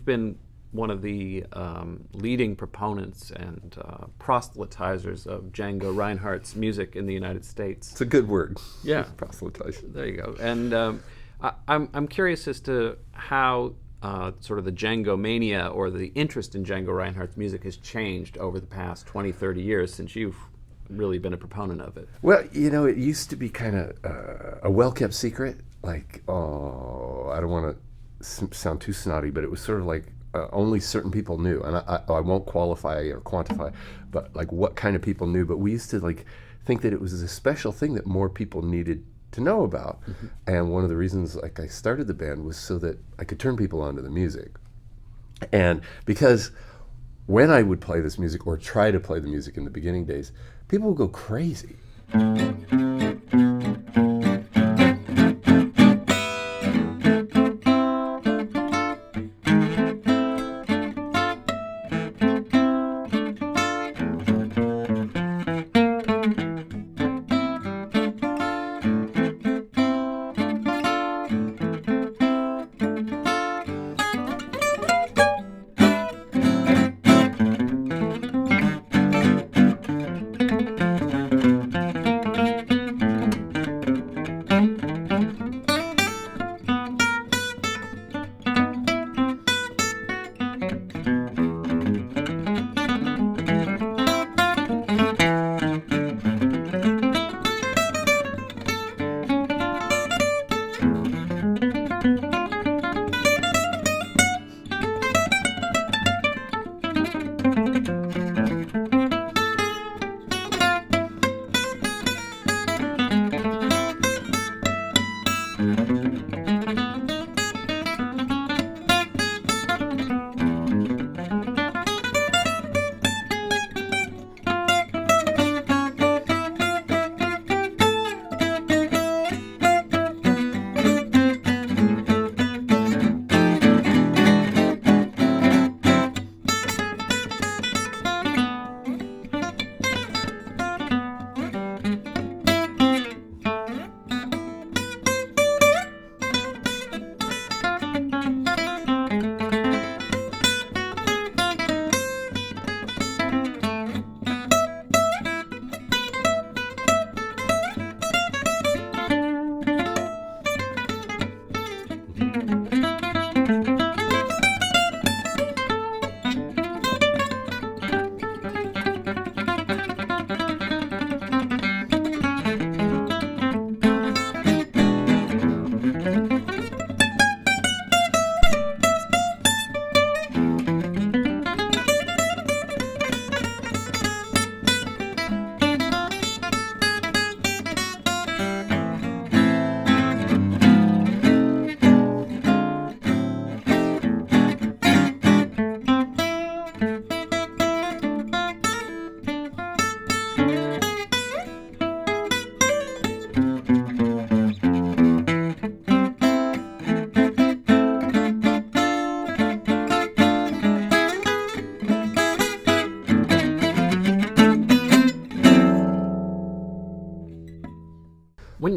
you've been one of the leading proponents and proselytizers of Django Reinhardt's music in the United States. It's a good word. Yeah. Proselytization. There you go. And I'm curious as to how sort of the Django mania or the interest in Django Reinhardt's music has changed over the past 20, 30 years since you've really been a proponent of it. Well, it used to be kind of a well-kept secret. Like, I don't want to sound too snotty, but it was sort of like only certain people knew. And I won't qualify or quantify, but like what kind of people knew. But we used to like think that it was a special thing that more people needed to know about. Mm-hmm. And one of the reasons like I started the band was so that I could turn people on to the music. And because when I would play this music or try to play the music in the beginning days, people would go crazy.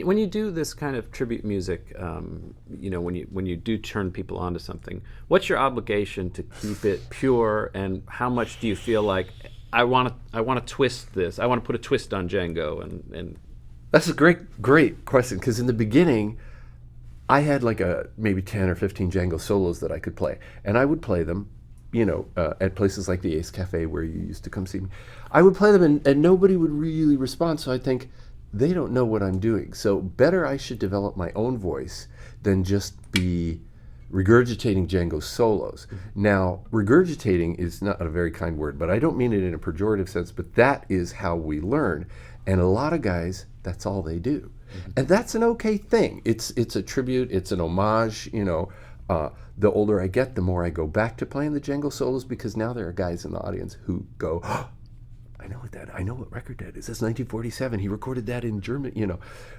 When you do this kind of tribute music, when you do turn people onto something, what's your obligation to keep it pure, and how much do you feel like I want to twist this? I want to put a twist on Django, and that's a great question, because in the beginning, I had like maybe 10 or 15 Django solos that I could play, and I would play them, at places like the Ace Cafe where you used to come see me. I would play them, and nobody would really respond. So I think, they don't know what I'm doing. So better I should develop my own voice than just be regurgitating Django solos. Mm-hmm. Now, regurgitating is not a very kind word, but I don't mean it in a pejorative sense, but that is how we learn. And a lot of guys, that's all they do. Mm-hmm. And that's an okay thing. It's a tribute, it's an homage, the older I get, the more I go back to playing the Django solos, because now there are guys in the audience who go, oh, I know what record that is. That's 1947. He recorded that in Germany,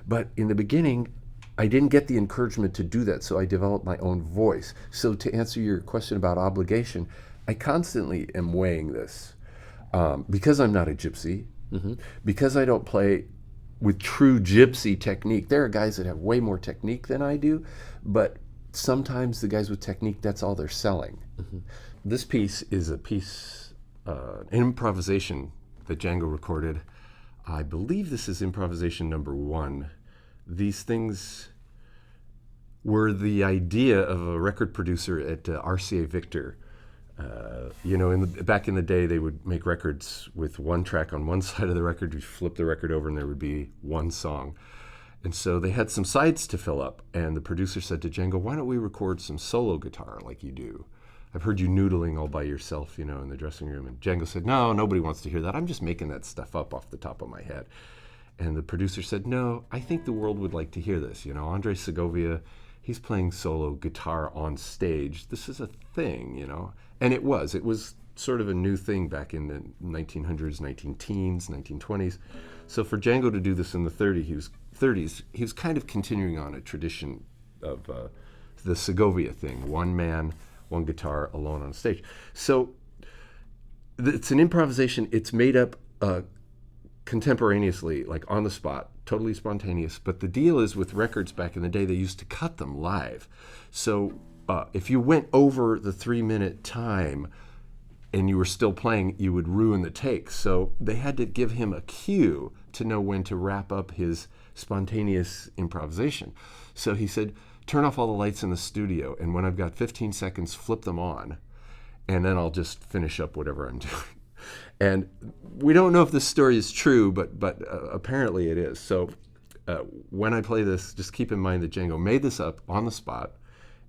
But in the beginning, I didn't get the encouragement to do that, so I developed my own voice. So to answer your question about obligation, I constantly am weighing this. Because I'm not a gypsy, mm-hmm. because I don't play with true gypsy technique. There are guys that have way more technique than I do, but sometimes the guys with technique, that's all they're selling. This piece is a piece, an improvisation that Django recorded. I believe this is improvisation number 1. These things were the idea of a record producer at RCA Victor. Back in the day, they would make records with one track on one side of the record. You flip the record over and there would be one song. And so they had some sides to fill up. And the producer said to Django, why don't we record some solo guitar like you do? I've heard you noodling all by yourself, in the dressing room. And Django said, no, nobody wants to hear that. I'm just making that stuff up off the top of my head. And the producer said, no, I think the world would like to hear this. Andre Segovia, he's playing solo guitar on stage. This is a thing, And it was sort of a new thing back in the 1900s, 19-teens, 1920s. So for Django to do this in the 30s, he was kind of continuing on a tradition of the Segovia thing, one man, one guitar, alone on stage. So it's an improvisation. It's made up contemporaneously, like on the spot, totally spontaneous. But the deal is with records back in the day, they used to cut them live. So if you went over the 3-minute time and you were still playing, you would ruin the take. So they had to give him a cue to know when to wrap up his spontaneous improvisation. So he said, turn off all the lights in the studio, and when I've got 15 seconds, flip them on, and then I'll just finish up whatever I'm doing. And we don't know if this story is true, but apparently it is. So when I play this, just keep in mind that Django made this up on the spot,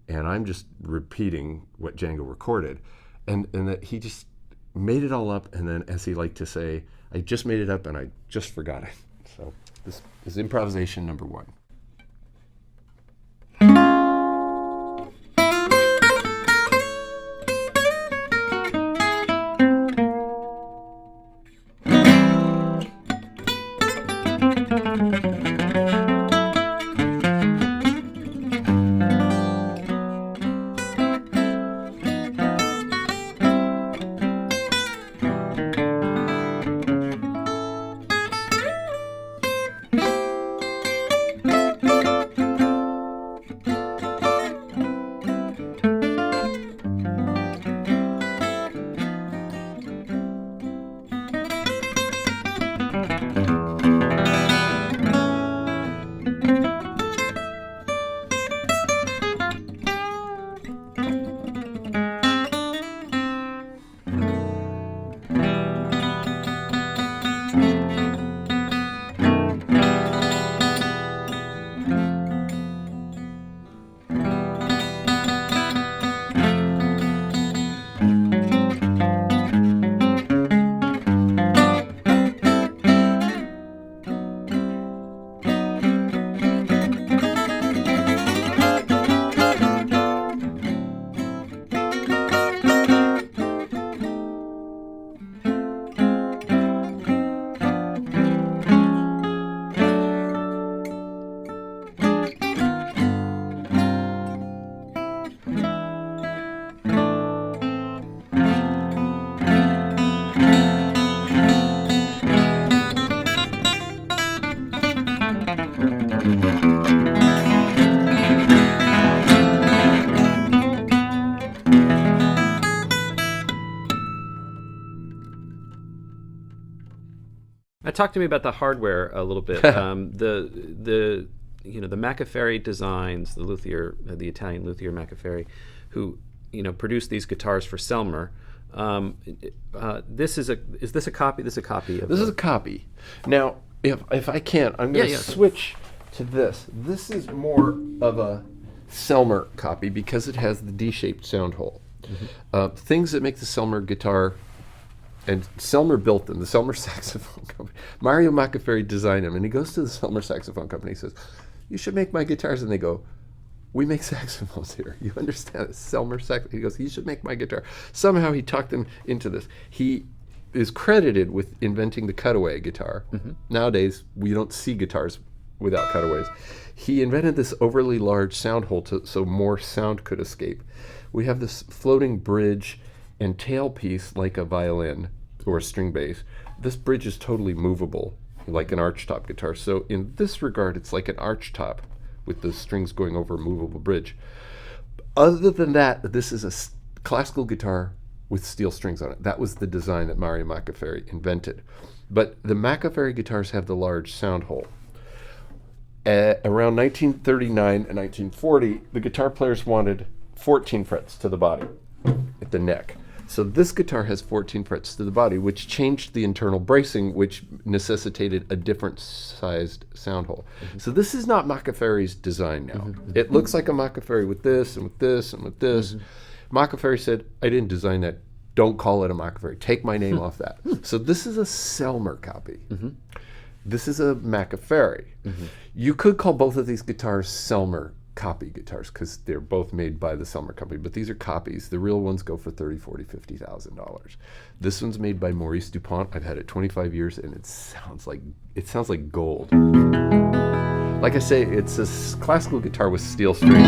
and I'm just repeating what Django recorded, and that he just made it all up, and then, as he liked to say, I just made it up and I just forgot it. So this is improvisation number 1. Talk to me about the hardware a little bit. The Macaferi designs, the Italian luthier Macaferi, who produced these guitars for Selmer. Is this a copy? This is a copy of. This is a copy. Now, if I can, I'm going to switch to this. This is more of a Selmer copy because it has the D-shaped sound hole. Mm-hmm. Things that make the Selmer guitar. And Selmer built them, the Selmer saxophone company. Mario Macaferi designed them, and he goes to the Selmer saxophone company and says, you should make my guitars. And they go, we make saxophones here. You understand? Selmer sax. He goes, you should make my guitar. Somehow he talked them into this. He is credited with inventing the cutaway guitar. Mm-hmm. Nowadays, we don't see guitars without cutaways. He invented this overly large sound hole so more sound could escape. We have this floating bridge and tailpiece like a violin or a string bass. This bridge is totally movable, like an archtop guitar. So in this regard, it's like an archtop with the strings going over a movable bridge. Other than that, this is a classical guitar with steel strings on it. That was the design that Mario Macaferri invented. But the Macaferri guitars have the large sound hole. Around 1939 and 1940, the guitar players wanted 14 frets to the body at the neck. So this guitar has 14 frets to the body, which changed the internal bracing, which necessitated a different sized sound hole. So this is not Macaferri's design now. It looks like a Macaferri with this and with this and with this. Macaferri said, I didn't design that. Don't call it a Macaferri. Take my name off that. So this is a Selmer copy. This is a Macaferri. You could call both of these guitars Selmer copy guitars because they're both made by the Selmer company, but these are copies. The real ones go for $30,000, $40,000, $50,000. This one's made by Maurice Dupont. I've had it 25 years, and it sounds like gold. Like I say, it's a classical guitar with steel strings.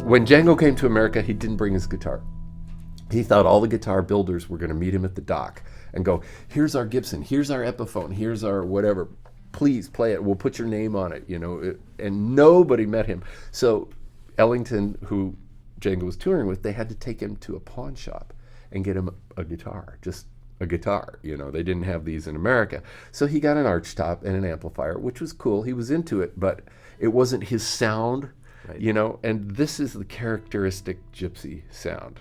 When Django came to America, he didn't bring his guitar. He thought all the guitar builders were going to meet him at the dock and go, here's our Gibson, here's our Epiphone, here's our whatever. Please play it. We'll put your name on it, and nobody met him. So Ellington, who Django was touring with, they had to take him to a pawn shop and get him a guitar, just a guitar. They didn't have these in America. So he got an archtop and an amplifier, which was cool. He was into it, but it wasn't his sound, and this is the characteristic Gypsy sound.